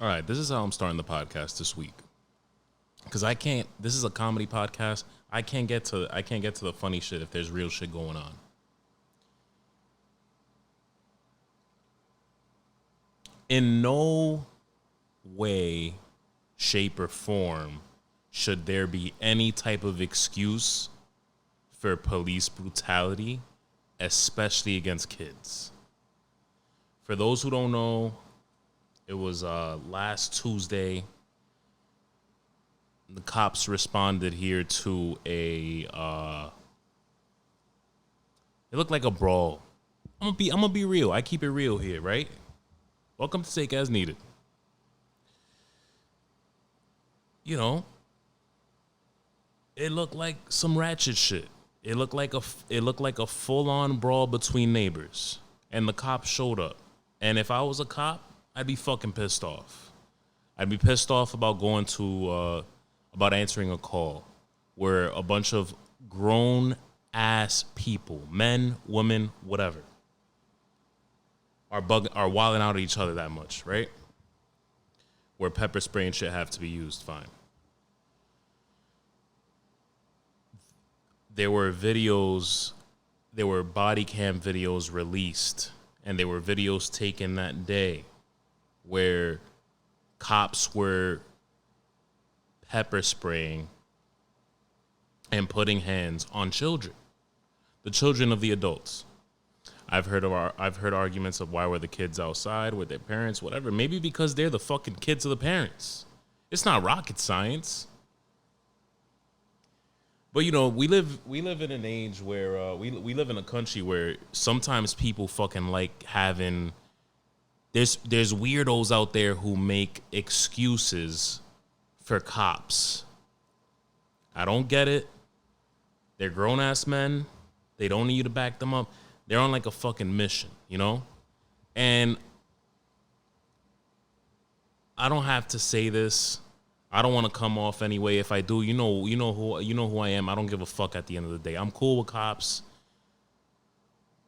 All right, this is how I'm starting the podcast this week. Cause I can't. This is a comedy podcast. I can't get to the funny shit if there's real shit going on. In no way, shape, or form should there be any type of excuse for police brutality, especially against kids. For those who don't know, it was last Tuesday. The cops responded here to it looked like a brawl. I'm gonna be real. I keep it real here, right? Welcome to Take As Needed. You know, it looked like some ratchet shit. It looked like a full on brawl between neighbors, and the cops showed up. And if I was a cop, I'd be fucking pissed off. I'd be pissed off about going to about answering a call where a bunch of grown ass people, men, women, whatever, are wilding out at each other that much, right? Where pepper spray and shit have to be used, fine. There were videos, there were body cam videos released, and there were videos taken that day where cops were pepper spraying and putting hands on children, the children of the adults. I've heard arguments of why were the kids outside with their parents, whatever. Maybe because they're the fucking kids of the parents. It's not rocket science. But you know, we live in an age where we live in a country where sometimes people fucking like having there's weirdos out there who make excuses for cops. I don't get it. They're grown ass men. They don't need you to back them up. They're on like a fucking mission, you know? And I don't have to say this. I don't want to come off anyway. If I do, you know who I am. I don't give a fuck at the end of the day. I'm cool with cops.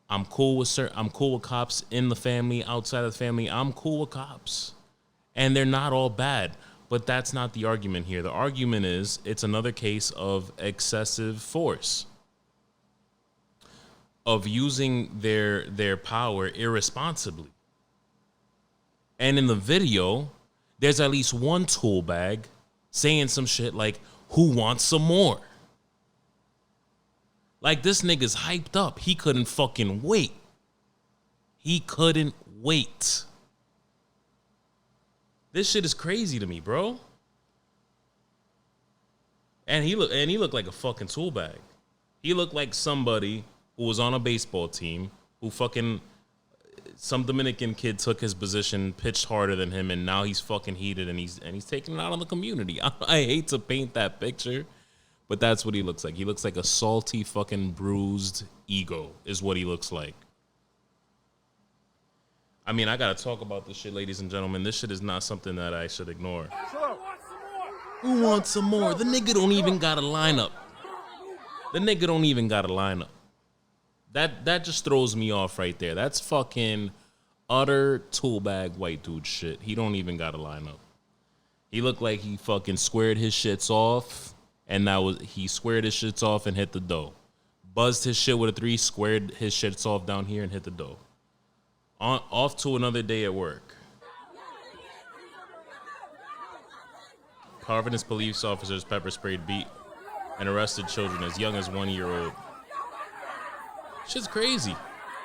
I'm cool with cops in the family, outside of the family. I'm cool with cops. And they're not all bad. But that's not the argument here. The argument is it's another case of excessive force, of using their power irresponsibly. And in the video, there's at least one tool bag saying some shit like, who wants some more? Like, this nigga's hyped up. He couldn't fucking wait. He couldn't wait. This shit is crazy to me, bro. And he looked like a fucking tool bag. He looked like somebody who was on a baseball team who fucking some Dominican kid took his position, pitched harder than him, and now he's fucking heated and he's taking it out on the community. I hate to paint that picture, but that's what he looks like. He looks like a salty fucking bruised ego is what he looks like. I mean, I gotta talk about this shit, ladies and gentlemen. This shit is not something that I should ignore. Who wants some more? The nigga don't even got a lineup. That just throws me off right there. That's fucking utter tool bag white dude shit. He don't even got a lineup. He looked like he fucking squared his shits off, and he squared his shits off and hit the dough. Buzzed his shit with a 3, squared his shits off down here and hit the dough. Off to another day at work. Providence police officers pepper sprayed, beat, and arrested children as young as 1 year old. Shit's crazy.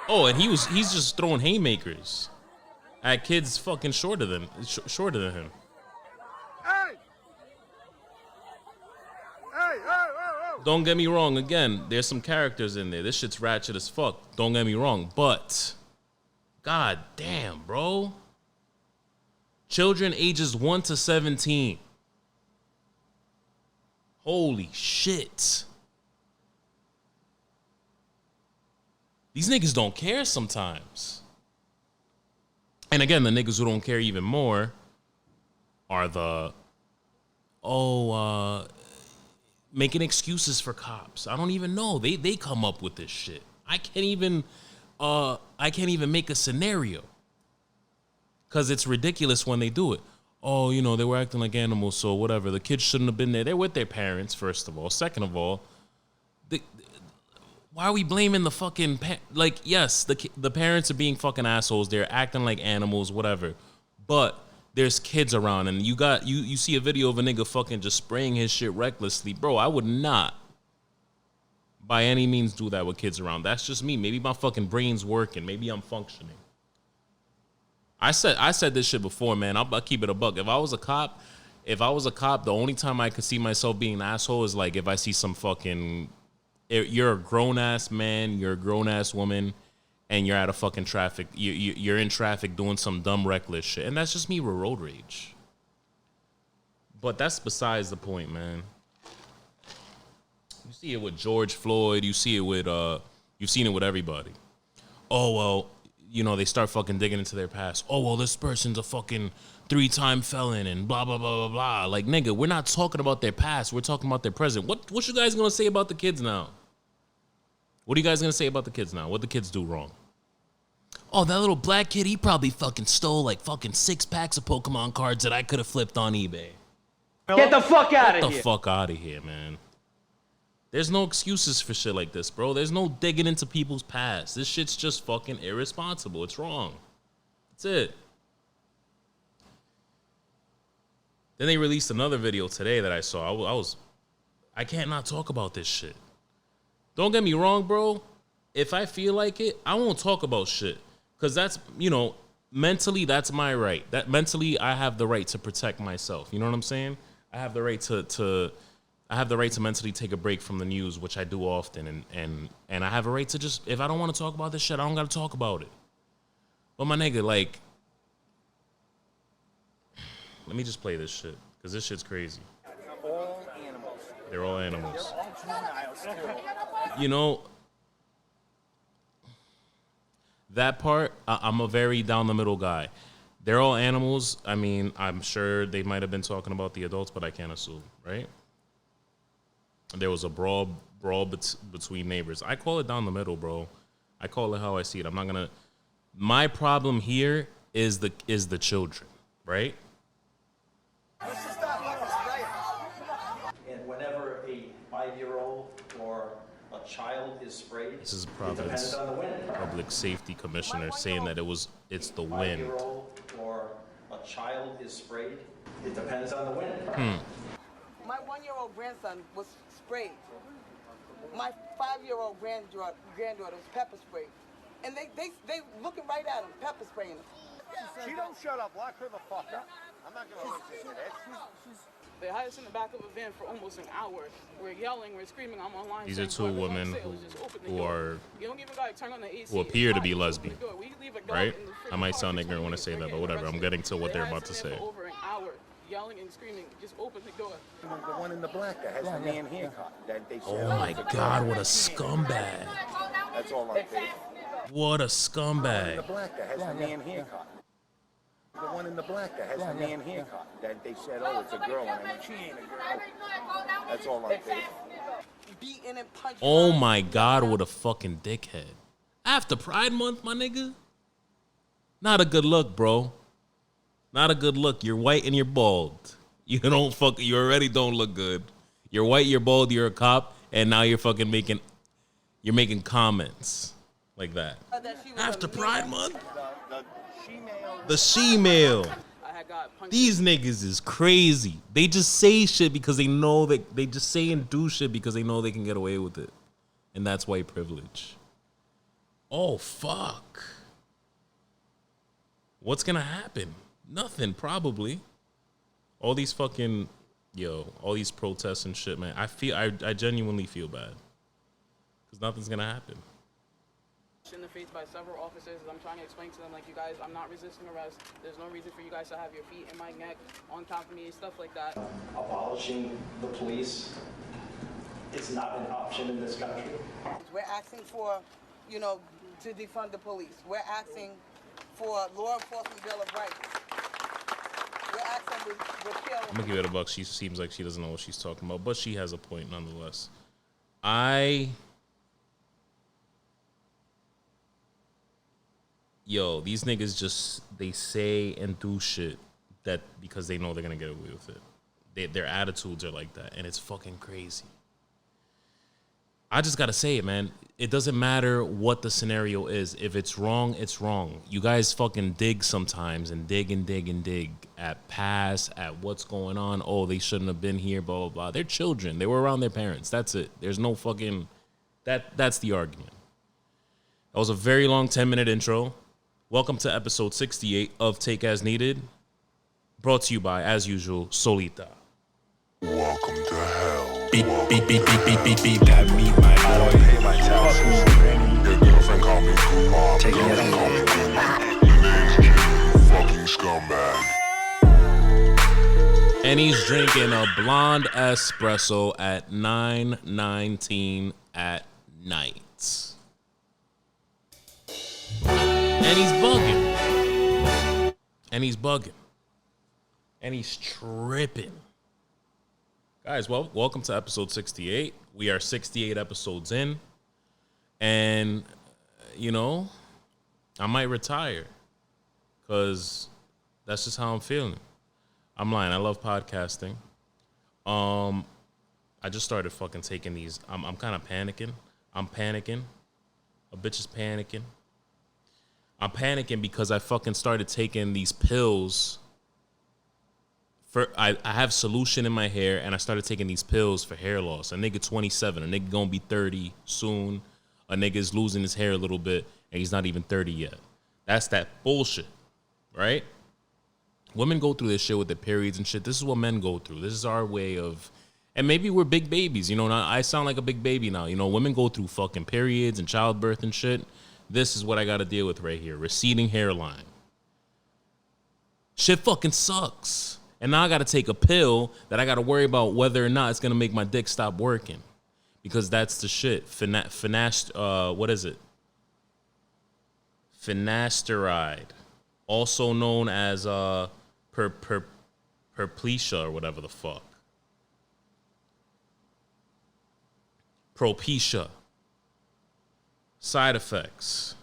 Oh, and he's just throwing haymakers at kids fucking shorter than him. Hey! Don't get me wrong. Again, there's some characters in there. This shit's ratchet as fuck. Don't get me wrong, but god damn, bro. Children ages 1 to 17. Holy shit. These niggas don't care sometimes. And again, the niggas who don't care even more are the making excuses for cops. I don't even know. They come up with this shit. I can't even make a scenario because it's ridiculous when they do it. oh, you know, they were acting like animals, so whatever. The kids shouldn't have been there. They're with their parents, first of all. Second of all, why are we blaming the fucking like? Yes, the parents are being fucking assholes. They're acting like animals, whatever. But there's kids around, and you see a video of a nigga fucking just spraying his shit recklessly, bro. I would not, by any means, do that with kids around. That's just me. Maybe my fucking brain's working. Maybe I'm functioning. I said this shit before, man. I'll keep it a buck. If I was a cop, the only time I could see myself being an asshole is like if I see some fucking, you're a grown ass man, you're a grown ass woman, and you're at a fucking traffic, you're in traffic doing some dumb reckless shit, and that's just me with road rage. But that's besides the point, man. You see it with George Floyd. You see it with you've seen it with everybody. Oh well, you know, they start fucking digging into their past. Oh well, this person's a fucking 3-time felon and blah blah blah blah blah. Like, nigga, we're not talking about their past. We're talking about their present. What you guys gonna say about the kids now? What are you guys gonna say about the kids now? What the kids do wrong? Oh, that little black kid, he probably fucking stole like fucking 6 packs of Pokemon cards that I could have flipped on eBay. Get the fuck out of here. Get the fuck out of here, man. There's no excuses for shit like this, bro. There's no digging into people's past. This shit's just fucking irresponsible. It's wrong. That's it. Then they released another video today that I saw. I can't not talk about this shit. Don't get me wrong, bro. If I feel like it, I won't talk about shit. Because that's, you know, mentally, that's my right. That mentally, I have the right to protect myself. You know what I'm saying? I have the right to mentally take a break from the news, which I do often, and I have a right to just, if I don't want to talk about this shit, I don't got to talk about it. But my nigga, like, let me just play this shit, because this shit's crazy. All animals. They're all animals. They're all juveniles, too. You know, that part, I'm a very down the middle guy. They're all animals. I mean, I'm sure they might have been talking about the adults, but I can't assume, right? There was a brawl between neighbors. I call it down the middle, bro. I call it how I see it. I'm not gonna. My problem here is the children, right? And whenever a 5-year-old or a child is sprayed, This is it Providence depends on the wind. Public Safety Commissioner saying that it's the wind. 5-year-old or a child is sprayed, it depends on the wind. My 1-year-old grandson was sprayed. My 5-year-old granddaughter was pepper sprayed. And they looking right at him, pepper spraying him. She don't shut up. Lock her the fuck up. I'm not going to listen to that. They had us in the back of a van for almost an hour. We're yelling, we're screaming. I'm online. These are saying, two "Whoever's on women sale, just open the who door." are You don't even gotta turn on the AC. who appear to be It's lesbian, fine. We leave a dog right? in the I might car sound for ignorant when I 20 say that, minutes, but whatever. I'm arrested. getting to what they're They had about to us in there say. for over an hour, yelling and screaming. Just open the door. The one in the black that has the man haircut. That they Oh said, my it's a God, girl. what a scumbag! That's all I'm saying. What a The scumbag! black that has the man haircut. The one in the black that has the man haircut. That they said, oh, it's a girl. And I mean, she ain't a girl. That's all I'm saying. Beating and punching. Oh my God, what a fucking dickhead! After Pride Month, my nigga. Not a good look, bro. Not a good look. You're white and you're bald. You already don't look good. You're white, you're bald, you're a cop, and now you're fucking making comments like that. After Pride Month? The she-male. I had got punched. These niggas is crazy. They just say shit because they know that they just say and do shit because they know they can get away with it. And that's white privilege. Oh, fuck. What's gonna happen? Nothing, probably. All these fucking, all these protests and shit, man. I genuinely feel bad. Because nothing's gonna happen. In the face by several officers. I'm trying to explain to them, like, you guys, I'm not resisting arrest. There's no reason for you guys to have your feet in my neck, on top of me, stuff like that. Abolishing the police is not an option in this country. We're asking for, to defund the police. We're asking for law enforcement bill of rights. We're asking to repeal. I'm gonna give it a buck. She seems like she doesn't know what she's talking about, but she has a point nonetheless. These niggas they say and do shit that because they know they're gonna get away with it. Their attitudes are like that, and it's fucking crazy. I just gotta say it, man. It doesn't matter what the scenario is. If it's wrong, it's wrong. You guys fucking dig sometimes and dig and dig and dig at past, at what's going on. Oh, they shouldn't have been here, blah, blah, blah. They're children. They were around their parents. That's it. There's no fucking... That's the argument. That was a very long 10-minute intro. Welcome to episode 68 of Take As Needed. Brought to you by, as usual, Soulita. Welcome to hell. Beep, beep, beep, beep, beep, beep, beep. That meet my boy. Pay my taxes. Your girlfriend call me Kumar. Take it out. Call me Kumar. Your name's G, you fucking scumbag. And he's drinking a blonde espresso at 9:19 at night. And he's bugging. And he's bugging. And he's tripping. Guys, well, welcome to episode 68. We are 68 episodes in. And, you know, I might retire. Because that's just how I'm feeling. I'm lying. I love podcasting. I just started fucking taking these. I'm kind of panicking. I'm panicking. A bitch is panicking. I'm panicking because I fucking started taking these pills. I have solution in my hair, and I started taking these pills for hair loss. A nigga 27, a nigga gonna be 30 soon. A nigga is losing his hair a little bit, and he's not even 30 yet. That's that bullshit, right? Women go through this shit with their periods and shit. This is what men go through. This is our way of, and maybe we're big babies. You know, I sound like a big baby now. You know, women go through fucking periods and childbirth and shit. This is what I gotta deal with right here. Receding hairline. Shit fucking sucks. And now I got to take a pill that I got to worry about whether or not it's going to make my dick stop working. Because that's the shit. What is it? Finasteride. Also known as Perplecia or whatever the fuck. Propecia. Side effects.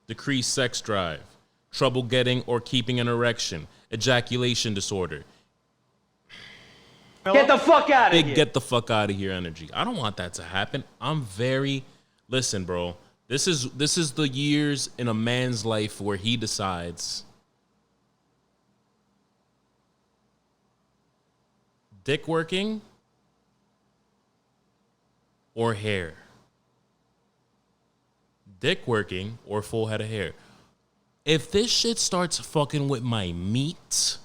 Decreased sex drive. Trouble getting or keeping an erection. Ejaculation disorder. Get the fuck out of here. Get the fuck out of here energy. I don't want that to happen. Listen, bro. This is the years in a man's life where he decides dick working or hair. Dick working or full head of hair. If this shit starts fucking with my meat,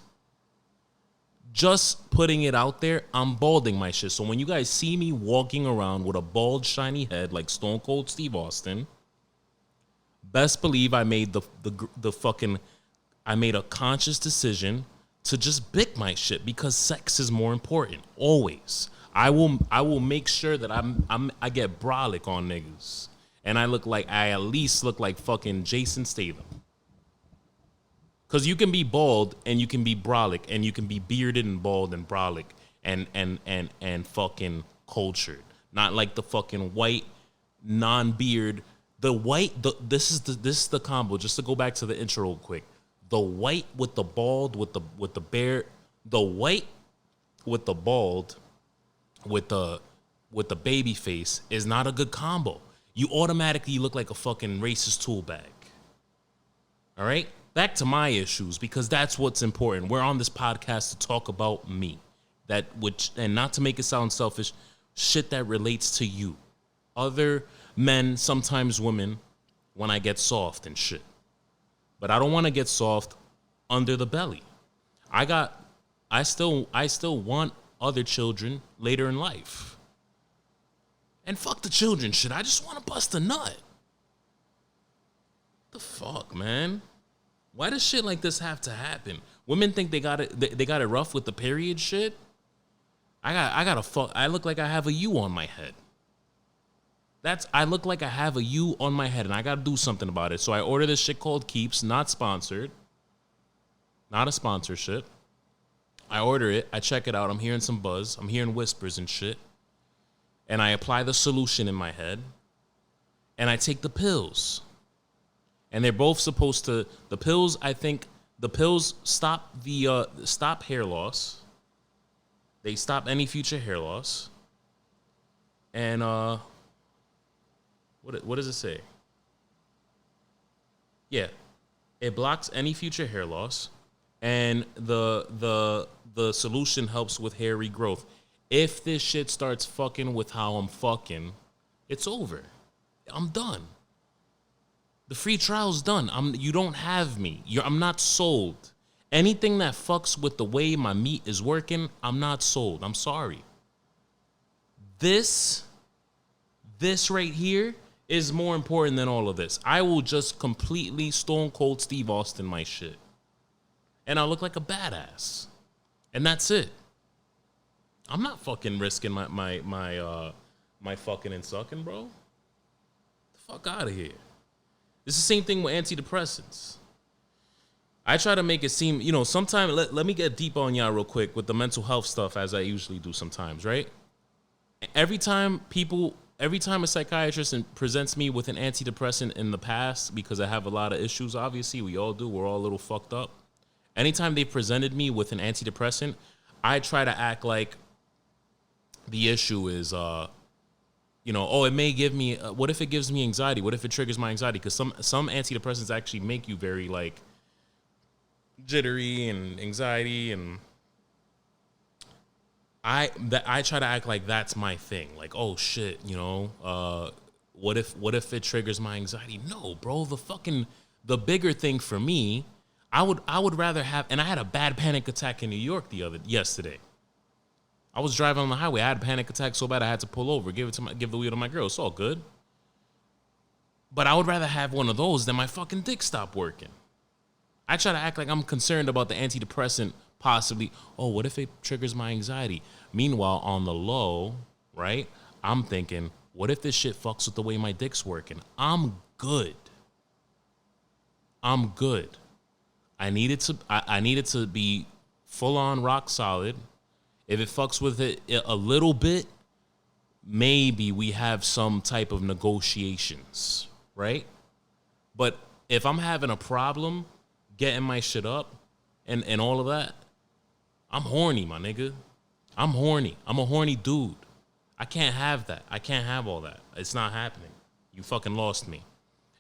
just putting it out there, I'm balding my shit. So when you guys see me walking around with a bald, shiny head like Stone Cold Steve Austin, best believe I made I made a conscious decision to just bick my shit because sex is more important. Always. I will make sure that I get brolic on niggas. And I at least look like fucking Jason Statham. Because you can be bald and you can be brolic and you can be bearded and bald and brolic and fucking cultured. Not like the fucking white non-beard. This is the combo. Just to go back to the intro real quick. The white with the bald with the white with the bald with the baby face is not a good combo. You automatically look like a fucking racist tool bag. All right? Back to my issues, because that's what's important. We're on this podcast to talk about me. And not to make it sound selfish, shit that relates to you. Other men, sometimes women, when I get soft and shit. But I don't want to get soft under the belly. I still want other children later in life. And fuck the children shit. I just want to bust a nut. The fuck, man? Why does shit like this have to happen? Women think they got it rough with the period shit. I look like I have a U on my head. I look like I have a U on my head and I gotta do something about it. So I order this shit called Keeps, not sponsored. Not a sponsorship. I order it, I check it out, I'm hearing some buzz, I'm hearing whispers and shit. And I apply the solution in my head. And I take the pills. And they're both supposed to, the pills, I think, the pills stop stop hair loss. They stop any future hair loss. And what does it say? Yeah, it blocks any future hair loss, and the solution helps with hair regrowth. If this shit starts fucking with how I'm fucking, it's over. I'm done. The free trial's done. You don't have me. I'm not sold. Anything that fucks with the way my meat is working, I'm not sold. I'm sorry. This right here is more important than all of this. I will just completely Stone Cold Steve Austin my shit. And I'll look like a badass. And that's it. I'm not fucking risking my fucking and sucking, bro. Get the fuck out of here. It's the same thing with antidepressants. I try to make it seem, sometimes, let me get deep on y'all real quick with the mental health stuff, as I usually do sometimes, right? Every time a psychiatrist presents me with an antidepressant in the past, because I have a lot of issues, obviously, we all do, we're all a little fucked up. Anytime they presented me with an antidepressant, I try to act like the issue is, it may give me, what if it gives me anxiety? What if it triggers my anxiety? Because some antidepressants actually make you very, jittery and anxiety, and I try to act like that's my thing. Like, oh shit, what if it triggers my anxiety? No, bro, the bigger thing for me, I would rather have, and I had a bad panic attack in New York yesterday. I was driving on the highway. I had a panic attack so bad I had to pull over, give the wheel to my girl. It's all good. But I would rather have one of those than my fucking dick stop working. I try to act like I'm concerned about the antidepressant possibly. Oh, what if it triggers my anxiety? Meanwhile, on the low, right, I'm thinking, what if this shit fucks with the way my dick's working? I'm good. I need it to be full on rock solid. If it fucks with it a little bit, maybe we have some type of negotiations, right? But if I'm having a problem getting my shit up and all of that, I'm horny, my nigga. I'm horny. I'm a horny dude. I can't have that. I can't have all that. It's not happening. You fucking lost me.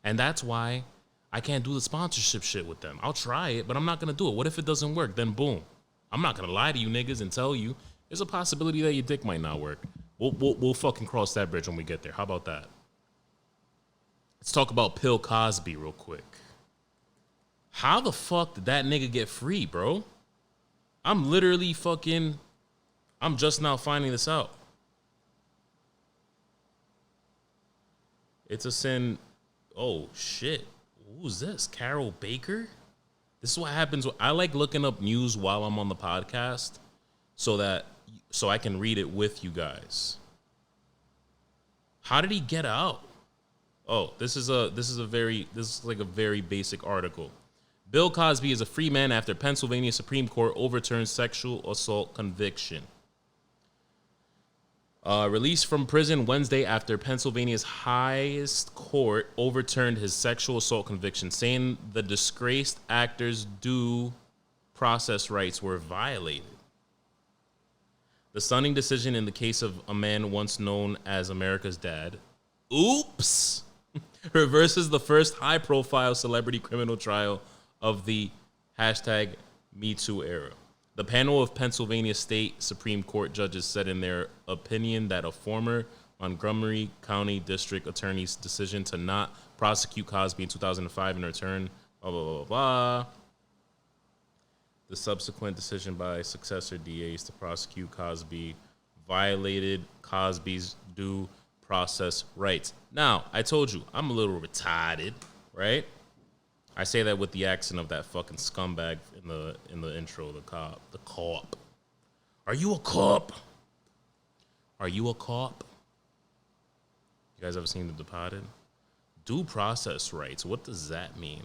And that's why I can't do the sponsorship shit with them. I'll try it, but I'm not going to do it. What if it doesn't work? Then boom. I'm not going to lie to you niggas and tell you there's a possibility that your dick might not work. We'll fucking cross that bridge when we get there. How about that? Let's talk about Bill Cosby real quick. How the fuck did that nigga get free, bro? I'm just now finding this out. It's a sin. Oh, shit. Who's this? Carol Baker? This is what happens. I like looking up news while I'm on the podcast so I can read it with you guys. How did he get out? Oh, this is like a very basic article. Bill Cosby is a free man after Pennsylvania Supreme Court overturns sexual assault conviction. Released from prison Wednesday after Pennsylvania's highest court overturned his sexual assault conviction, saying the disgraced actor's due process rights were violated. The stunning decision in the case of a man once known as America's Dad, oops, reverses the first high-profile celebrity criminal trial of the #MeToo era. The panel of Pennsylvania State Supreme Court judges said in their opinion that a former Montgomery County District Attorney's decision to not prosecute Cosby in 2005 and return, blah, blah, blah, blah, blah. The subsequent decision by successor DAs to prosecute Cosby violated Cosby's due process rights. Now, I told you, I'm a little retarded, right? I say that with the accent of that fucking scumbag in the intro, the cop. The cop. Are you a cop? Are you a cop? You guys ever seen The Departed? Due process rights. What does that mean?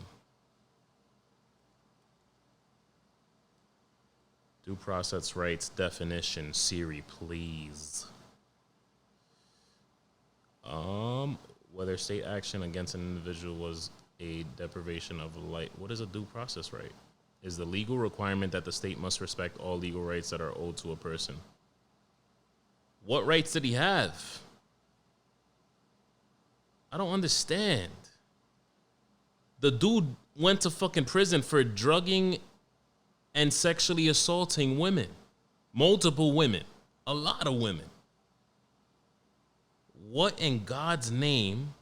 Due process rights definition. Siri, please. Whether state action against an individual was a deprivation of life. What is a due process right? is the legal requirement that the state must respect all legal rights that are owed to a person. What rights did he have? I don't understand. The dude went to fucking prison for drugging and sexually assaulting women. Multiple women. A lot of women. What in God's name?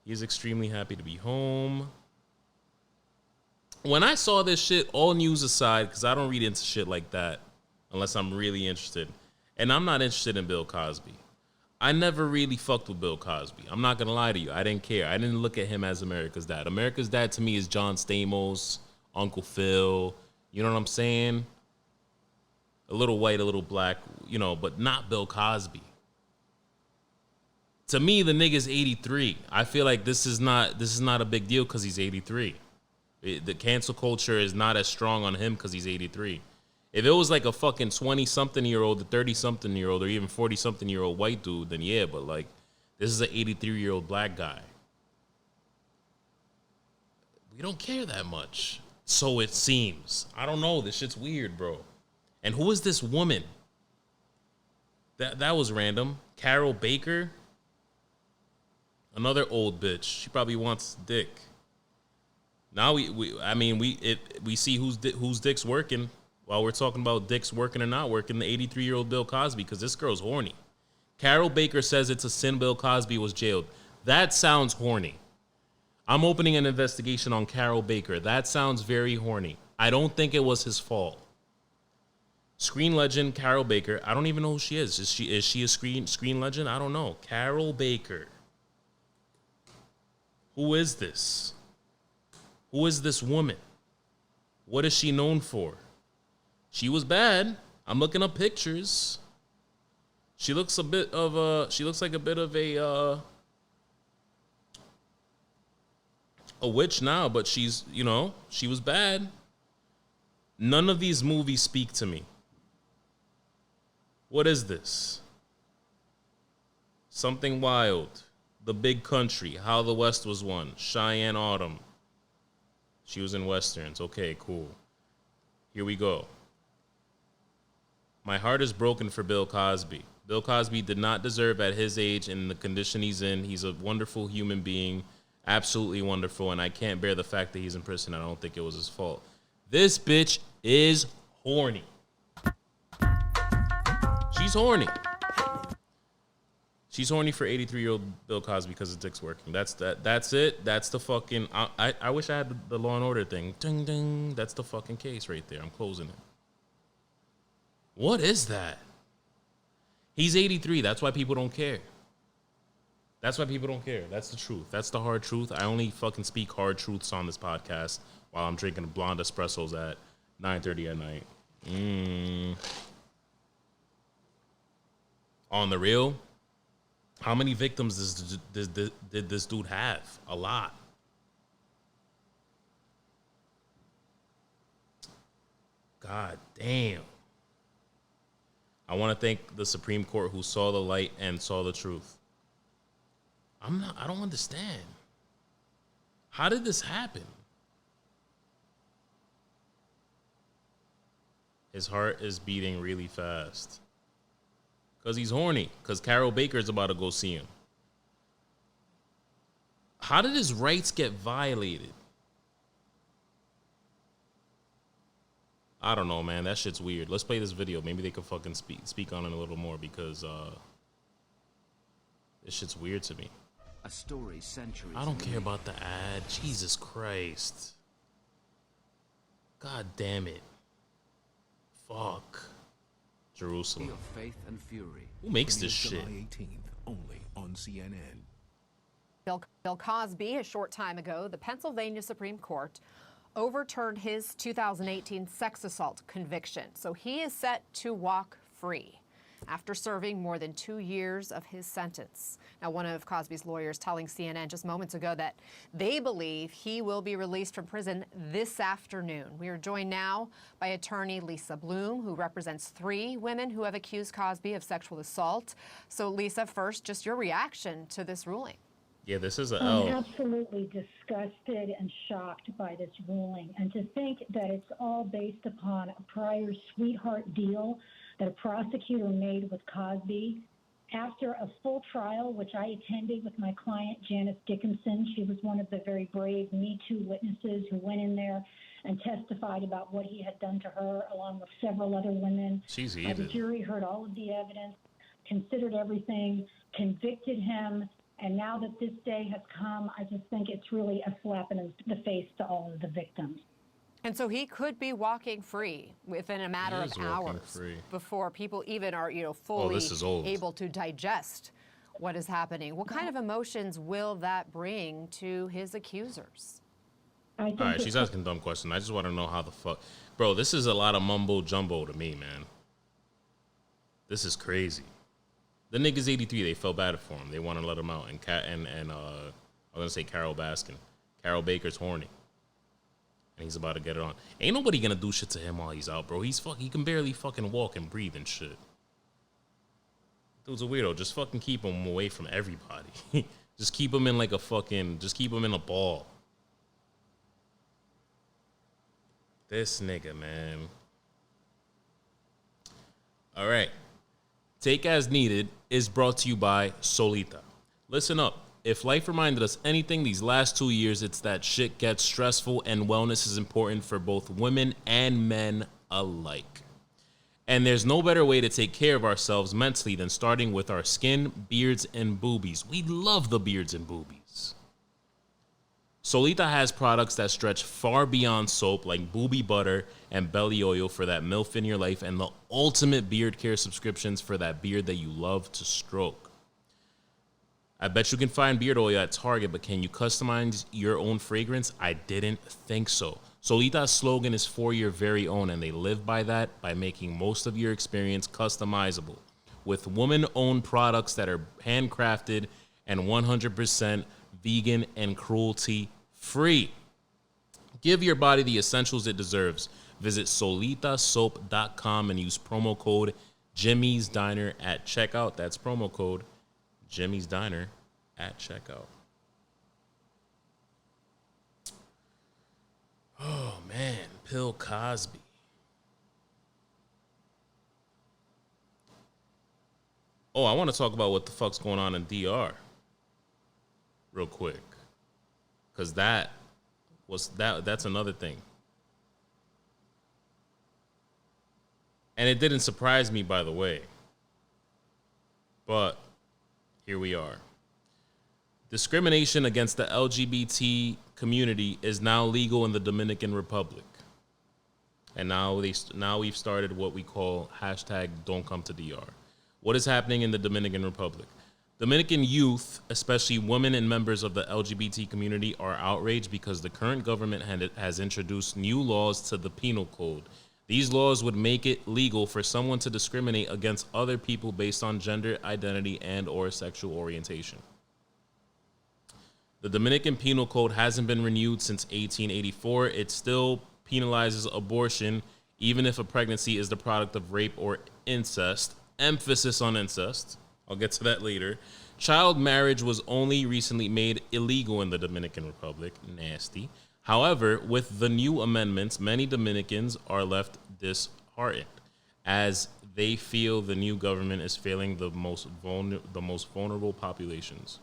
He is extremely happy to be home. When I saw this shit, all news aside, because I don't read into shit like that unless I'm really interested. And I'm not interested in Bill Cosby. I never really fucked with Bill Cosby. I'm not going to lie to you. I didn't care. I didn't look at him as America's dad. America's dad to me is John Stamos, Uncle Phil. You know what I'm saying? A little white, a little black, you know, but not Bill Cosby. To me, the nigga's 83. I feel like this is not a big deal because he's 83. The cancel culture is not as strong on him because he's 83. If it was like a fucking 20-something-year-old, a 30-something-year-old, or even 40-something-year-old white dude, then yeah, but like, this is an 83-year-old black guy. We don't care that much. So it seems. I don't know. This shit's weird, bro. And who is this woman? That was random. Carol Baker? Another old bitch. She probably wants dick. Now we see whose dick's working. While we're talking about dicks working or not working, the 83-year-old Bill Cosby, because this girl's horny. Carol Baker says it's a sin Bill Cosby was jailed. That sounds horny. I'm opening an investigation on Carol Baker. That sounds very horny. I don't think it was his fault. Screen legend Carol Baker. I don't even know who she is. Is she a screen legend? I don't know. Carol Baker. Who is this? Who is this woman? What is she known for? She was bad. I'm looking up pictures. She looks like a bit of a witch now, but she's, you know, she was bad. None of these movies speak to me. What is this? Something Wild, The Big Country, How the West Was Won, Cheyenne Autumn. She was in Westerns. Okay, cool. Here we go. My heart is broken for Bill Cosby. Bill Cosby did not deserve at his age and the condition he's in. He's a wonderful human being, absolutely wonderful, and I can't bear the fact that he's in prison. I don't think it was his fault. This bitch is horny. She's horny. She's horny for 83-year-old Bill Cosby because his dick's working. That's it. That's the fucking... I wish I had the Law and Order thing. Ding, ding. That's the fucking case right there. I'm closing it. What is that? He's 83. That's why people don't care. That's why people don't care. That's the truth. That's the hard truth. I only fucking speak hard truths on this podcast while I'm drinking blonde espressos at 9:30 at night. On the real, how many victims did this dude have? A lot. God damn. I want to thank the Supreme Court who saw the light and saw the truth. I don't understand. How did this happen? His heart is beating really fast. Because he's horny. Because Carol Baker's about to go see him. How did his rights get violated? I don't know, man. That shit's weird. Let's play this video. Maybe they could fucking speak on it a little more because this shit's weird to me. A story centuries. I don't care about the ad. Jesus Christ. God damn it. Fuck. Jerusalem. Of faith and fury. Who makes this shit? July 18th, only on CNN. Bill Cosby, a short time ago, the Pennsylvania Supreme Court overturned his 2018 sex assault conviction. So he is set to walk free after serving more than 2 years of his sentence. Now, one of Cosby's lawyers telling CNN just moments ago that they believe he will be released from prison this afternoon. We are joined now by attorney Lisa Bloom, who represents 3 women who have accused Cosby of sexual assault. So, Lisa, first, just your reaction to this ruling. Yeah, this is a I'm L. absolutely disgusted and shocked by this ruling. And to think that it's all based upon a prior sweetheart deal that a prosecutor made with Cosby after a full trial, which I attended with my client, Janice Dickinson. She was one of the very brave Me Too witnesses who went in there and testified about what he had done to her, along with several other women. She's The heated. jury heard all of the evidence, considered everything, convicted him. And now that this day has come, I just think it's really a slap in the face to all of the victims. And so he could be walking free within a matter of hours before people even are, fully able to digest what is happening. What kind of emotions will that bring to his accusers? All right, she's asking a dumb question. I just want to know how the fuck. Bro, this is a lot of mumbo jumbo to me, man. This is crazy. The nigga's 83. They felt bad for him. They want to let him out. And I was gonna say Carol Baskin. Carol Baker's horny, and he's about to get it on. Ain't nobody gonna do shit to him while he's out, bro. He can barely fucking walk and breathe and shit. Dude's a weirdo. Just fucking keep him away from everybody. Just keep him in like a fucking. Just keep him in a ball. This nigga, man. All right. Take As Needed is brought to you by Soulita. Listen up. If life reminded us anything these last 2 years, it's that shit gets stressful and wellness is important for both women and men alike. And there's no better way to take care of ourselves mentally than starting with our skin, beards, and boobies. We love the beards and boobies. Soulita has products that stretch far beyond soap, like booby butter and belly oil for that MILF in your life, and the ultimate beard care subscriptions for that beard that you love to stroke. I bet you can find beard oil at Target, but can you customize your own fragrance? I didn't think so. Soulita's slogan is for your very own, and they live by that by making most of your experience customizable with woman-owned products that are handcrafted and 100% vegan and cruelty-free. Give your body the essentials it deserves. Visit soulitasoap.com and use promo code Jimmy's Diner at checkout. That's promo code Jimmy's Diner at checkout. Oh, man. Bill Cosby. Oh, I want to talk about what the fuck's going on in DR. Real quick, because that's another thing, and it didn't surprise me, by the way, but here we are. Discrimination against the LGBT community is now legal in the Dominican Republic, and now we've started what we call hashtag Don't Come to DR. What is happening in the Dominican Republic? Dominican youth, especially women and members of the LGBT community, are outraged because the current government has introduced new laws to the penal code. These laws would make it legal for someone to discriminate against other people based on gender identity and or sexual orientation. The Dominican Penal Code hasn't been renewed since 1884. It still penalizes abortion, even if a pregnancy is the product of rape or incest. Emphasis on incest. I'll get to that later. Child marriage was only recently made illegal in the Dominican Republic. Nasty. However, with the new amendments, many Dominicans are left disheartened as they feel the new government is failing the most vulnerable populations.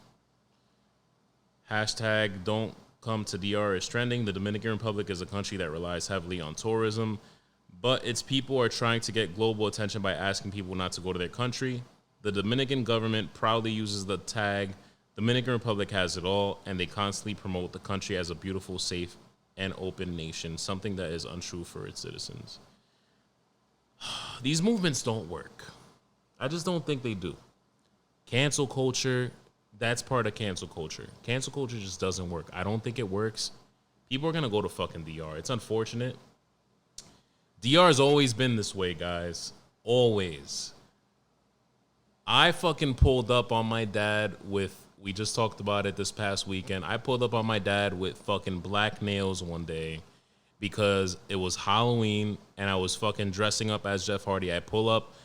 Hashtag Don't Come to DR is trending. The Dominican Republic is a country that relies heavily on tourism, but its people are trying to get global attention by asking people not to go to their country. The Dominican government proudly uses the tag, Dominican Republic has it all, and they constantly promote the country as a beautiful, safe, and open nation, something that is untrue for its citizens. These movements don't work. I just don't think they do. Cancel culture, that's part of cancel culture. Cancel culture just doesn't work. I don't think it works. People are going to go to fucking DR. It's unfortunate. DR has always been this way, guys. Always. I fucking pulled up on my dad with, we just talked about it this past weekend. I pulled up on my dad with fucking black nails one day because it was Halloween and I was fucking dressing up as Jeff Hardy. I pull up,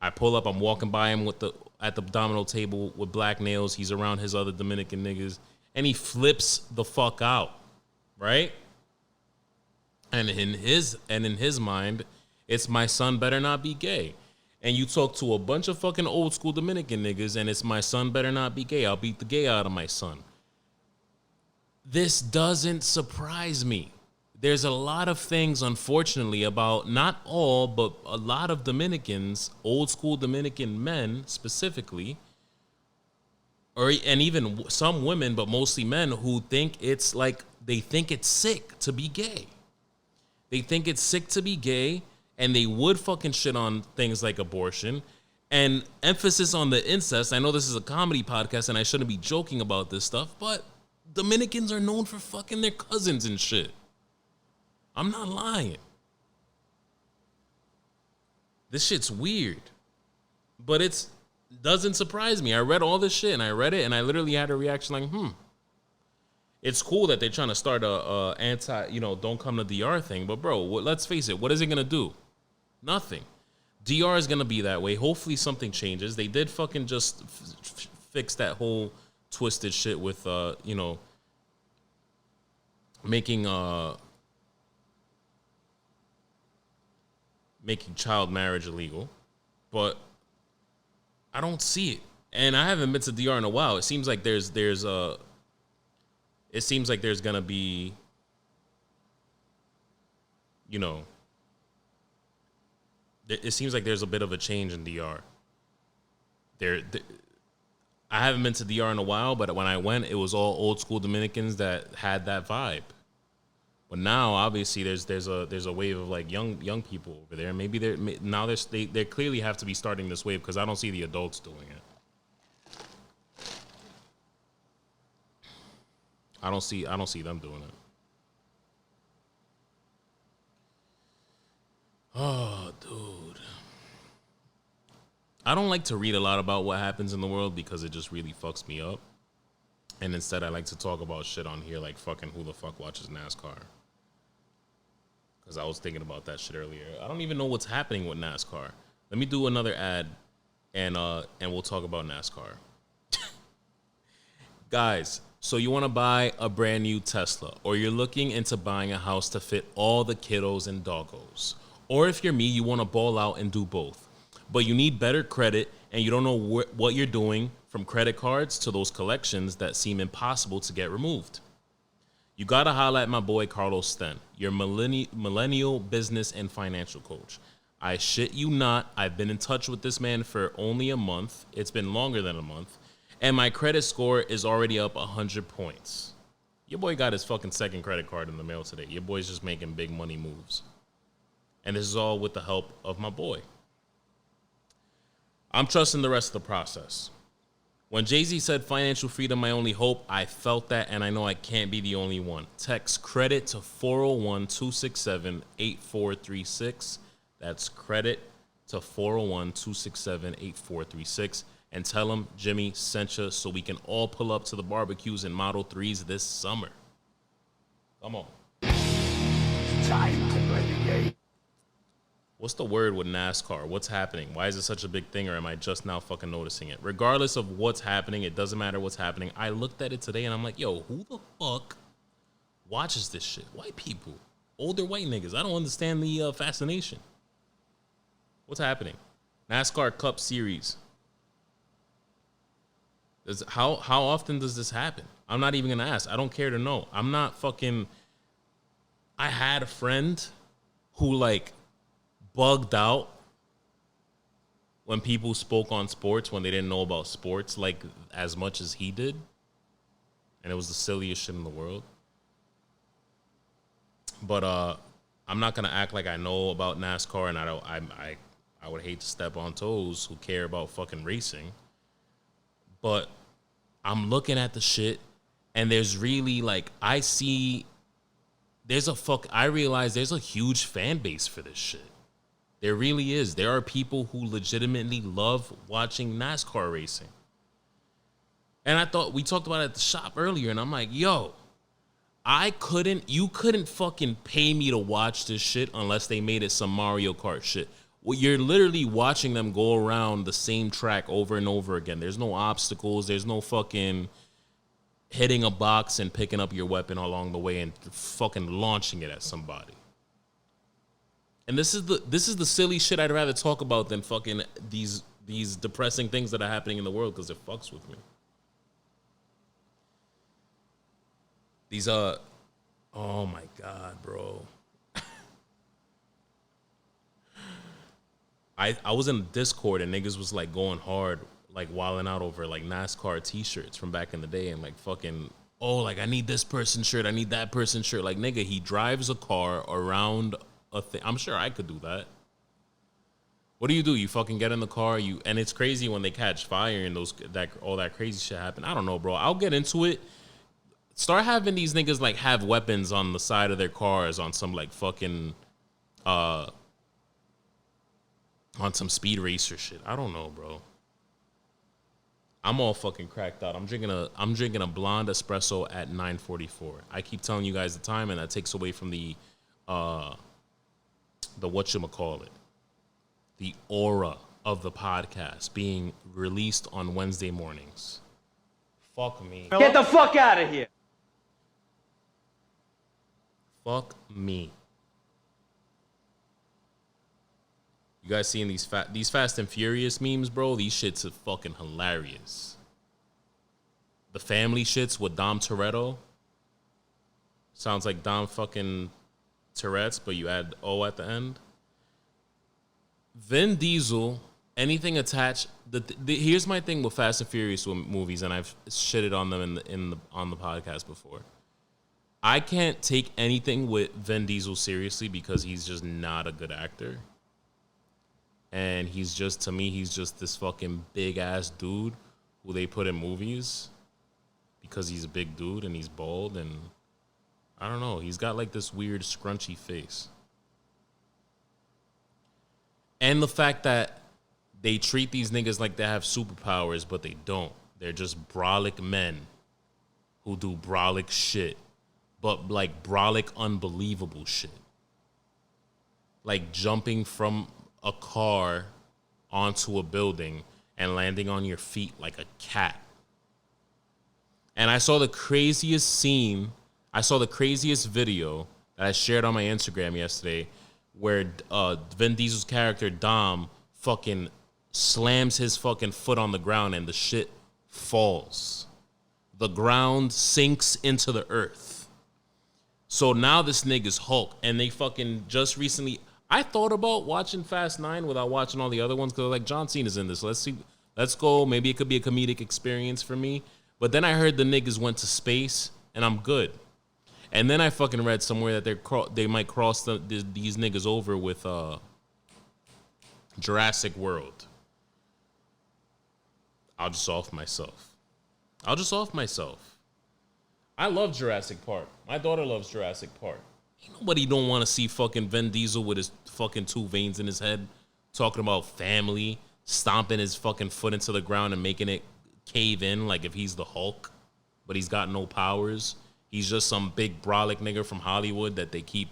I'm walking by him with at the domino table with black nails. He's around his other Dominican niggas, and he flips the fuck out, right? And in his mind, it's my son better not be gay. And you talk to a bunch of fucking old school Dominican niggas, and it's my son better not be gay. I'll beat the gay out of my son. This doesn't surprise me. There's a lot of things, unfortunately, about not all, but a lot of Dominicans, old school Dominican men specifically, and even some women, but mostly men, who think it's like, they think it's sick to be gay. They think it's sick to be gay, and they would fucking shit on things like abortion and emphasis on the incest. I know this is a comedy podcast and I shouldn't be joking about this stuff, but Dominicans are known for fucking their cousins and shit. I'm not lying. This shit's weird, but it doesn't surprise me. I read all this shit and I read it and I literally had a reaction like, It's cool that they're trying to start a anti, don't come to DR thing, but bro, let's face it, what is it gonna do? Nothing. DR is gonna be that way. Hopefully something changes. They did fucking just fix that whole twisted shit with, making child marriage illegal, but I don't see it. And I haven't been to DR in a while. It seems like there's gonna be, it seems like there's a bit of a change in DR. I haven't been to DR in a while, but when I went, it was all old school Dominicans that had that vibe. But now, obviously, there's a wave of like young people over there. Maybe they clearly have to be starting this wave because I don't see the adults doing it. I don't see them doing it. Oh, dude. I don't like to read a lot about what happens in the world because it just really fucks me up. And instead, I like to talk about shit on here like fucking who the fuck watches NASCAR. Because I was thinking about that shit earlier. I don't even know what's happening with NASCAR. Let me do another ad and we'll talk about NASCAR. Guys, so you want to buy a brand new Tesla, or you're looking into buying a house to fit all the kiddos and doggos. Or if you're me, you want to ball out and do both. But you need better credit and you don't know what you're doing, from credit cards to those collections that seem impossible to get removed. You got to holla at my boy Carlos Sten, your millennial business and financial coach. I shit you not, I've been in touch with this man for only a month. It's been longer than a month. And my credit score is already up 100 points. Your boy got his fucking second credit card in the mail today. Your boy's just making big money moves. And this is all with the help of my boy. I'm trusting the rest of the process. When Jay-Z said financial freedom, my only hope, I felt that, and I know I can't be the only one. Text credit to 401-267-8436. That's credit to 401-267-8436. And tell them Jimmy sent you so we can all pull up to the barbecues and Model 3s this summer. Come on. Time to play the game. What's the word with NASCAR? What's happening? Why is it such a big thing, or am I just now fucking noticing it? Regardless of what's happening, it doesn't matter what's happening. I looked at it today and I'm like, yo, who the fuck watches this shit? White people. Older white niggas. I don't understand the fascination. What's happening? NASCAR Cup Series. How often does this happen? I'm not even going to ask. I don't care to know. I'm not fucking... I had a friend who, like, bugged out when people spoke on sports when they didn't know about sports, like, as much as he did. And it was the silliest shit in the world. But I'm not going to act like I know about NASCAR, and I would hate to step on toes who care about fucking racing. But I'm looking at the shit, and there's really, like, I realize there's a huge fan base for this shit. There really is. There are people who legitimately love watching NASCAR racing. And I thought, we talked about it at the shop earlier, and I'm like, yo, you couldn't fucking pay me to watch this shit unless they made it some Mario Kart shit. Well, you're literally watching them go around the same track over and over again. There's no obstacles. There's no fucking hitting a box and picking up your weapon along the way and fucking launching it at somebody. And this is the silly shit I'd rather talk about than fucking these depressing things that are happening in the world, because it fucks with me. These oh my God, bro. I was in Discord and niggas was like going hard, like wilding out over like NASCAR t-shirts from back in the day and like fucking, oh, like I need this person's shirt, I need that person's shirt. Like, nigga, he drives a car around a thing. I'm sure I could do that. What do? You fucking get in the car, and it's crazy when they catch fire and all that crazy shit happen. I don't know, bro. I'll get into it. Start having these niggas like have weapons on the side of their cars on some like fucking on some speed racer shit. I don't know, bro. I'm all fucking cracked out. I'm drinking a blonde espresso at 9:44. I keep telling you guys the time, and that takes away from the whatchamacallit, the aura of the podcast being released on Wednesday mornings. Fuck me. Get the fuck out of here. Fuck me. You guys seeing these Fast and Furious memes, bro? These shits are fucking hilarious. The family shits with Dom Toretto. Sounds like Dom fucking Tourette's, but you add O at the end. Vin Diesel, anything attached. Here's my thing with Fast and Furious movies, and I've shitted on them on the podcast before. I can't take anything with Vin Diesel seriously because he's just not a good actor. And he's just this fucking big ass dude who they put in movies because he's a big dude and he's bald, and I don't know, he's got like this weird scrunchy face. And the fact that they treat these niggas like they have superpowers, but they don't. They're just brolic men who do brolic shit, but like brolic unbelievable shit. Like jumping from a car onto a building and landing on your feet like a cat. And I saw the craziest video that I shared on my Instagram yesterday where Vin Diesel's character Dom fucking slams his fucking foot on the ground and the shit falls. The ground sinks into the earth. So now this nigga's Hulk, and they fucking just recently, I thought about watching Fast 9 without watching all the other ones because like John Cena's in this. Let's go. Maybe it could be a comedic experience for me. But then I heard the niggas went to space, and I'm good. And then I fucking read somewhere that they might cross these niggas over with Jurassic World. I'll just off myself. I love Jurassic Park. My daughter loves Jurassic Park. Nobody don't want to see fucking Vin Diesel with his fucking two veins in his head talking about family, stomping his fucking foot into the ground and making it cave in like if he's the Hulk, but he's got no powers. He's just some big brolic nigga from Hollywood that they keep.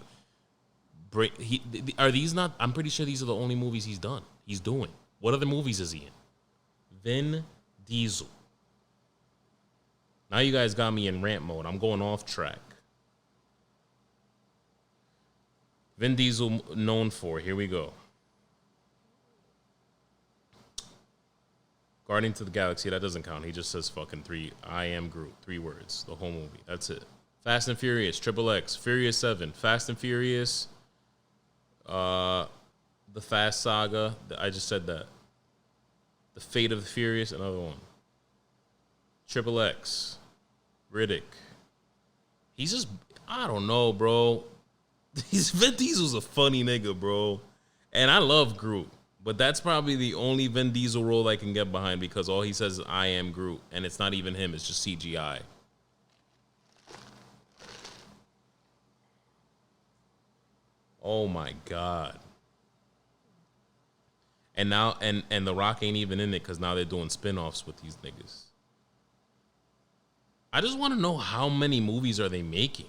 Are these not? I'm pretty sure these are the only movies he's doing. What other movies is he in? Vin Diesel. Now you guys got me in rant mode. I'm going off track. Vin Diesel known for, here we go. Guardians of the Galaxy, that doesn't count. He just says fucking I am Groot, 3 words, the whole movie. That's it. Fast and Furious, XXX, Furious 7, Fast and Furious, the Fast Saga, I just said that. The Fate of the Furious, another one. XXX, Riddick. He's just, I don't know, bro. Vin Diesel's a funny nigga, bro. And I love Groot. But that's probably the only Vin Diesel role I can get behind because all he says is, I am Groot. And it's not even him. It's just CGI. Oh, my God. And now, and The Rock ain't even in it because now they're doing spinoffs with these niggas. I just want to know how many movies are they making?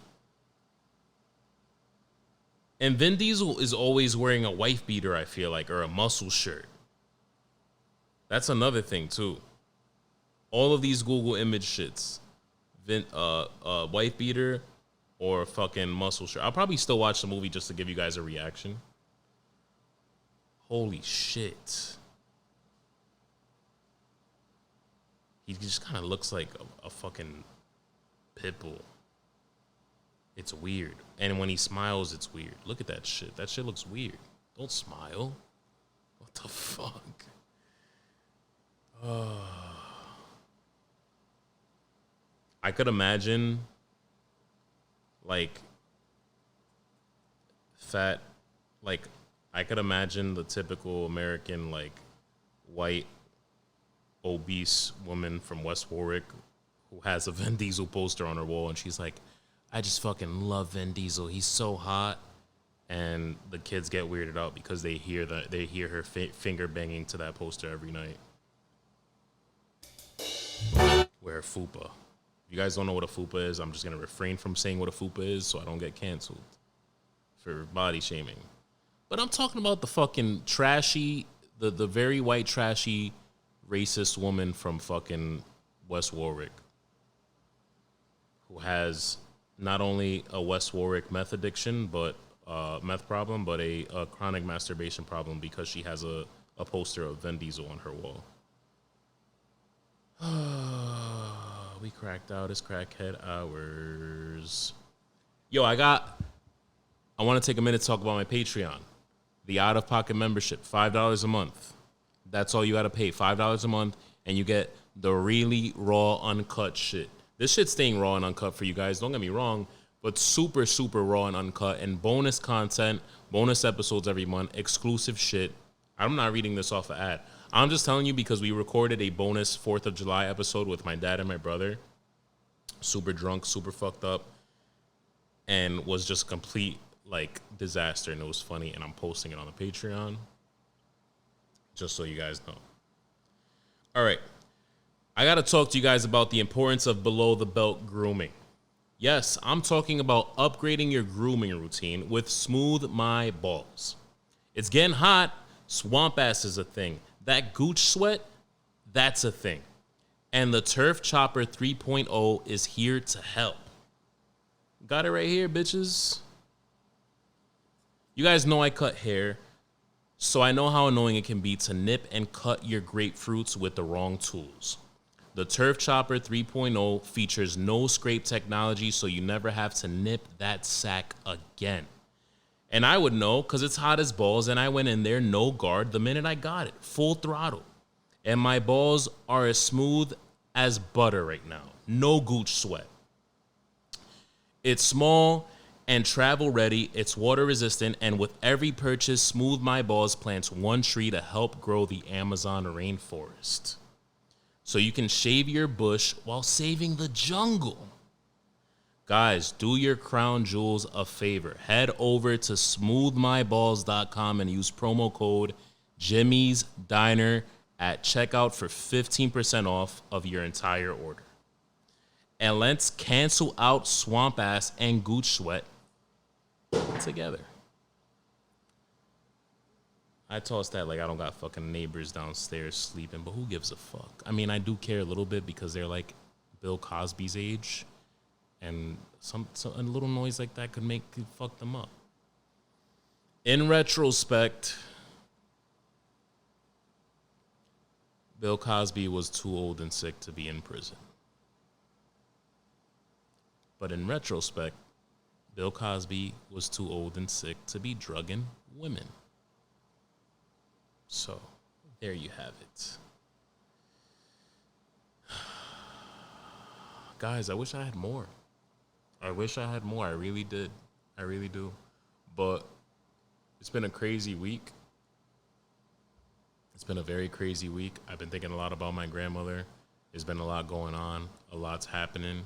And Vin Diesel is always wearing a wife beater, I feel like, or a muscle shirt. That's another thing too. All of these Google image shits, wife beater or fucking muscle shirt. I'll probably still watch the movie just to give you guys a reaction. Holy shit. He just kind of looks like a fucking pit bull. It's weird. And when he smiles, it's weird. Look at that shit. That shit looks weird. Don't smile. What the fuck? I could imagine, like, fat, like, I could imagine the typical American, like, white, obese woman from West Warwick who has a Vin Diesel poster on her wall, and she's like, I just fucking love Vin Diesel. He's so hot. And the kids get weirded out because they hear her finger banging to that poster every night. Wear a fupa. If you guys don't know what a fupa is, I'm just going to refrain from saying what a fupa is so I don't get canceled for body shaming. But I'm talking about the fucking trashy, the very white, trashy, racist woman from fucking West Warwick who has not only a West Warwick meth addiction, but meth problem, but a chronic masturbation problem because she has a poster of Vin Diesel on her wall. We cracked out. It's crackhead hours. Yo, I want to take a minute to talk about my Patreon. The out-of-pocket membership, $5 a month. That's all you got to pay, $5 a month, and you get the really raw, uncut shit. This shit's staying raw and uncut for you guys, don't get me wrong, but super, super raw and uncut, and bonus content, bonus episodes every month, exclusive shit. I'm not reading this off an ad. I'm just telling you because we recorded a bonus 4th of July episode with my dad and my brother. Super drunk, super fucked up, and was just complete, like, disaster, and it was funny, and I'm posting it on the Patreon. Just so you guys know. All right. I got to talk to you guys about the importance of below-the-belt grooming. Yes, I'm talking about upgrading your grooming routine with Smooth My Balls. It's getting hot. Swamp ass is a thing. That gooch sweat, that's a thing. And the Turf Chopper 3.0 is here to help. Got it right here, bitches. You guys know I cut hair, so I know how annoying it can be to nip and cut your grapefruits with the wrong tools. The Turf Chopper 3.0 features no scrape technology, so you never have to nip that sack again. And I would know because it's hot as balls, and I went in there no guard the minute I got it, full throttle. And my balls are as smooth as butter right now. No gooch sweat. It's small and travel ready. It's water resistant, and with every purchase, Smooth My Balls plants one tree to help grow the Amazon rainforest. So you can shave your bush while saving the jungle. Guys, do your crown jewels a favor. Head over to smoothmyballs.com and use promo code Jimmy's Diner at checkout for 15% off of your entire order. And let's cancel out swamp ass and gooch sweat together. I toss that like I don't got fucking neighbors downstairs sleeping, but who gives a fuck? I mean, I do care a little bit because they're like Bill Cosby's age, and a little noise like that could fuck them up. In retrospect, Bill Cosby was too old and sick to be in prison. But in retrospect, Bill Cosby was too old and sick to be drugging women. So, there you have it. Guys, I wish I had more. I really did. I really do. But it's been a crazy week. It's been a very crazy week. I've been thinking a lot about my grandmother. There's been a lot going on. A lot's happening.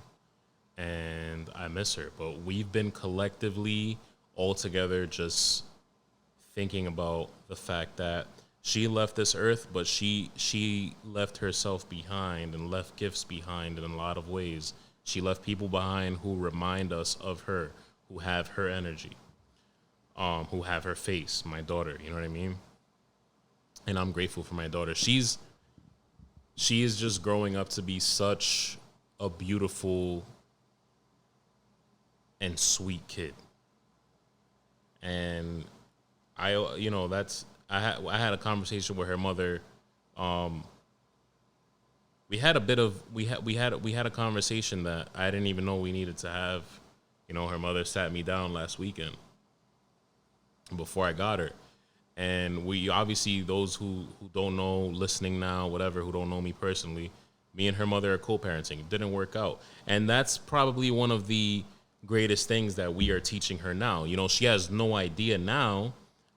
And I miss her. But we've been collectively all together just thinking about the fact that she left this earth, but she left herself behind and left gifts behind in a lot of ways. She left people behind who remind us of her, who have her energy. who have her face, my daughter, you know what I mean? And I'm grateful for my daughter. She is just growing up to be such a beautiful and sweet kid. And I had a conversation with her mother. We had a conversation that I didn't even know we needed to have. You know, her mother sat me down last weekend before I got her. And we obviously, those who don't know, listening now, whatever, who don't know me personally, me and her mother are co-parenting. It didn't work out. And that's probably one of the greatest things that we are teaching her now. You know, she has no idea now,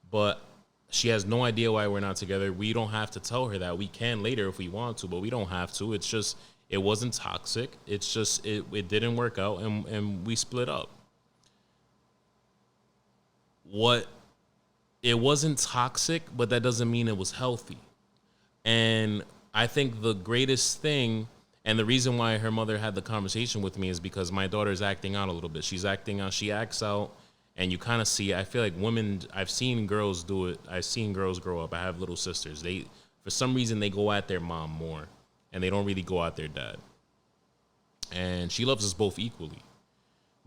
but she has no idea why we're not together. We don't have to tell her that. We can later if we want to, but we don't have to. It's just, it wasn't toxic. It's just, it didn't work out, and we split up. It wasn't toxic, but that doesn't mean it was healthy. And I think the greatest thing, and the reason why her mother had the conversation with me, is because my daughter's acting out a little bit. She's acting out. She acts out, and you kind of see, I feel like women, I've seen girls do it. I've seen girls grow up. I have little sisters. For some reason, they go at their mom more, and they don't really go at their dad. And she loves us both equally.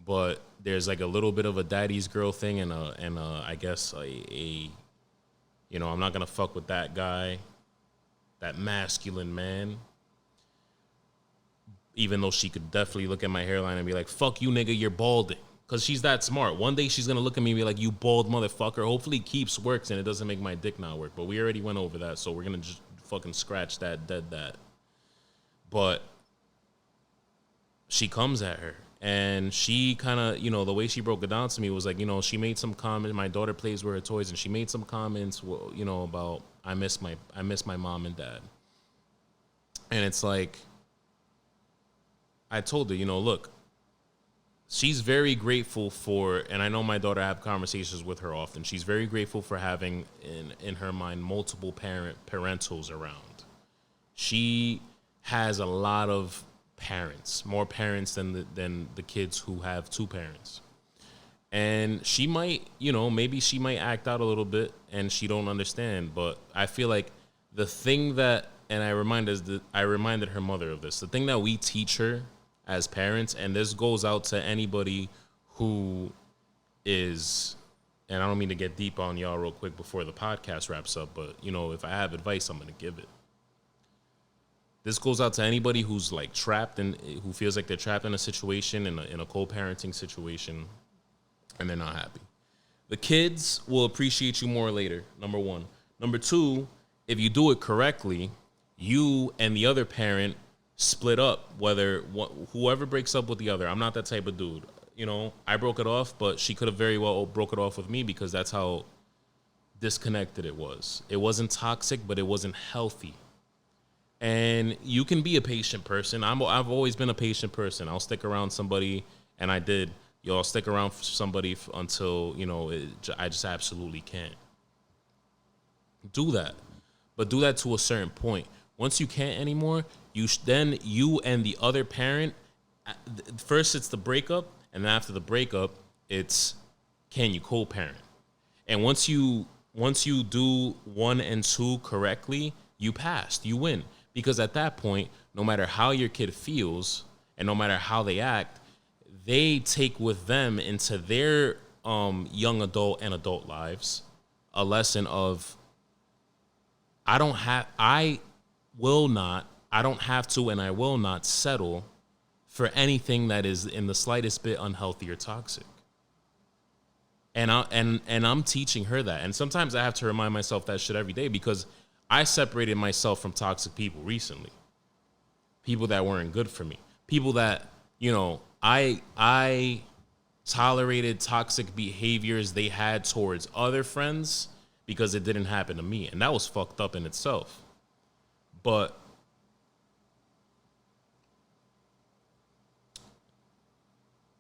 But there's like a little bit of a daddy's girl thing, and I guess I'm not gonna fuck with that guy, that masculine man. Even though she could definitely look at my hairline and be like, "Fuck you, nigga, you're balding." Because she's that smart. One day she's gonna look at me and be like, "You bald motherfucker." Hopefully keeps works and it doesn't make my dick not work. But we already went over that, so we're gonna just fucking scratch that, dead that. But she comes at her. And she kind of, the way she broke it down to me was like, she made some comment. My daughter plays with her toys, and she made some comments, about I miss my mom and dad. And it's like, I told her, look, she's very grateful for, and I know my daughter, I have conversations with her often. She's very grateful for having in her mind multiple parentals around. She has a lot of parents, more parents than the kids who have two parents. And she might, maybe she might act out a little bit and she don't understand, but I feel like the thing that, and I reminded her mother of this, the thing that we teach her as parents, and this goes out to anybody who is, and I don't mean to get deep on y'all real quick before the podcast wraps up, but if I have advice, I'm going to give it. This goes out to anybody who's like trapped and who feels like they're trapped in a situation, in a co-parenting situation, and they're not happy. The kids will appreciate you more later, number one. Number two, if you do it correctly, you and the other parent split up, whoever breaks up with the other. I'm not that type of dude. I broke it off, but she could have very well broke it off with me because that's how disconnected it was. It wasn't toxic, but it wasn't healthy. And you can be a patient person. I've always been a patient person. I'll stick around somebody, and I did. I'll stick around for somebody until, I just absolutely can't. Do that. But do that to a certain point. Once you can't anymore, you and the other parent, first it's the breakup, and then after the breakup, it's can you co-parent? And once you do 1 and 2 correctly, you passed, you win. Because at that point, no matter how your kid feels and no matter how they act, they take with them into their young adult and adult lives a lesson of I don't have to and I will not settle for anything that is in the slightest bit unhealthy or toxic. And I'm teaching her that. And sometimes I have to remind myself that shit every day because I separated myself from toxic people recently. People that weren't good for me. People that, I tolerated toxic behaviors they had towards other friends because it didn't happen to me. And that was fucked up in itself. But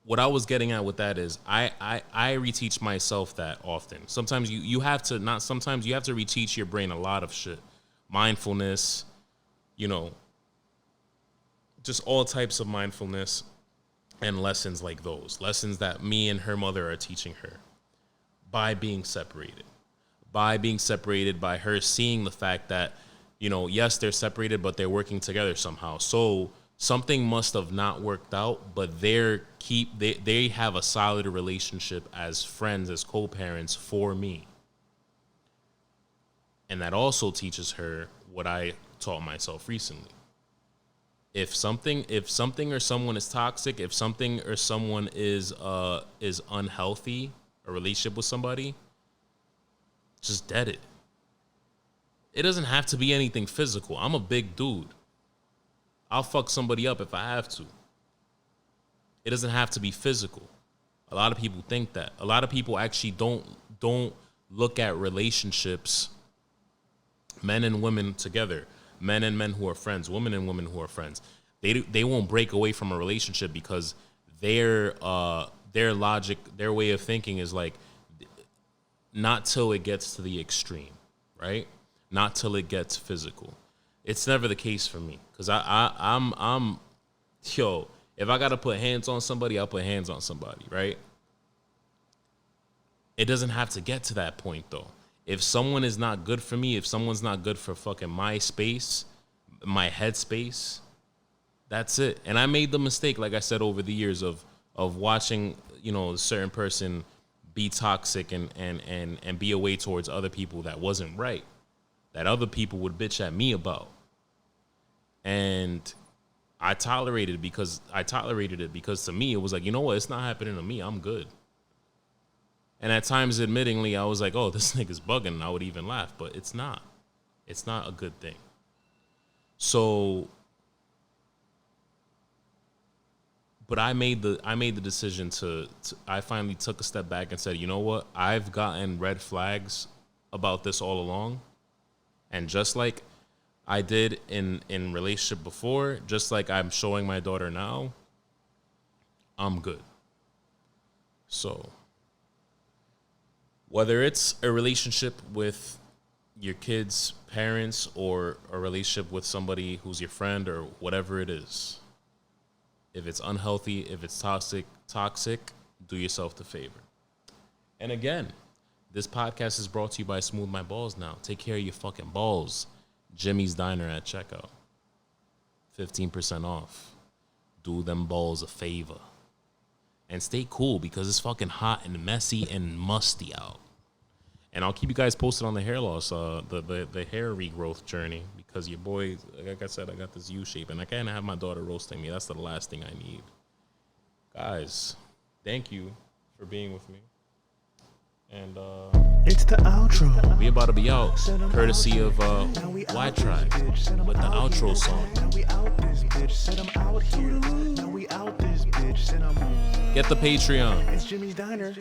what I was getting at with that is I reteach myself that often. Sometimes you have to reteach your brain a lot of shit. Mindfulness, just all types of mindfulness and lessons like those. Lessons that me and her mother are teaching her. by being separated. By her seeing the fact that, you know, yes, they're separated, but they're working together somehow. So something must have not worked out, but they have a solid relationship as friends, as co-parents for me. And that also teaches her what I taught myself recently. If something or someone is toxic, if something or someone is unhealthy, a relationship with somebody, just dead it. It doesn't have to be anything physical. I'm a big dude. I'll fuck somebody up if I have to. It doesn't have to be physical. A lot of people think that. A lot of people actually don't look at relationships, men and women together, men and men who are friends, women and women who are friends. They won't break away from a relationship because their logic, their way of thinking is like, not till it gets to the extreme, right? Not till it gets physical. It's never the case for me, because I'm if I gotta put hands on somebody, I'll put hands on somebody, right? It doesn't have to get to that point though. If someone is not good for me, if someone's not good for fucking my space, my headspace, that's it. And I made the mistake, like I said, over the years of watching, you know, a certain person be toxic and be a way towards other people that wasn't right, that other people would bitch at me about. And I tolerated it because to me it was like, you know what, it's not happening to me, I'm good. And at times, admittingly, I was like, oh, this nigga's bugging, and I would even laugh, but it's not. It's not a good thing. So, but I made the decision to I finally took a step back and said, you know what? I've gotten red flags about this all along. And just like I did in relationship before, just like I'm showing my daughter now, I'm good. So, whether it's a relationship with your kids' parents or a relationship with somebody who's your friend or whatever it is, if it's unhealthy, if it's toxic, do yourself the favor. And again, this podcast is brought to you by Smooth My Balls Now. Take care of your fucking balls. Jimmy's Diner at checkout. 15% off. Do them balls a favor. And stay cool because it's fucking hot and messy and musty out. And I'll keep you guys posted on the hair loss, the hair regrowth journey, because your boy, like I said, I got this U shape and I can't have my daughter roasting me. That's the last thing I need. Guys, thank you for being with me. And it's the outro. We about to be out, courtesy of Y Tribe with the outro song. Now we out this bitch, set 'em out here. Now we out this bitch, set 'em. Get the Patreon. It's Jimmy's Diner.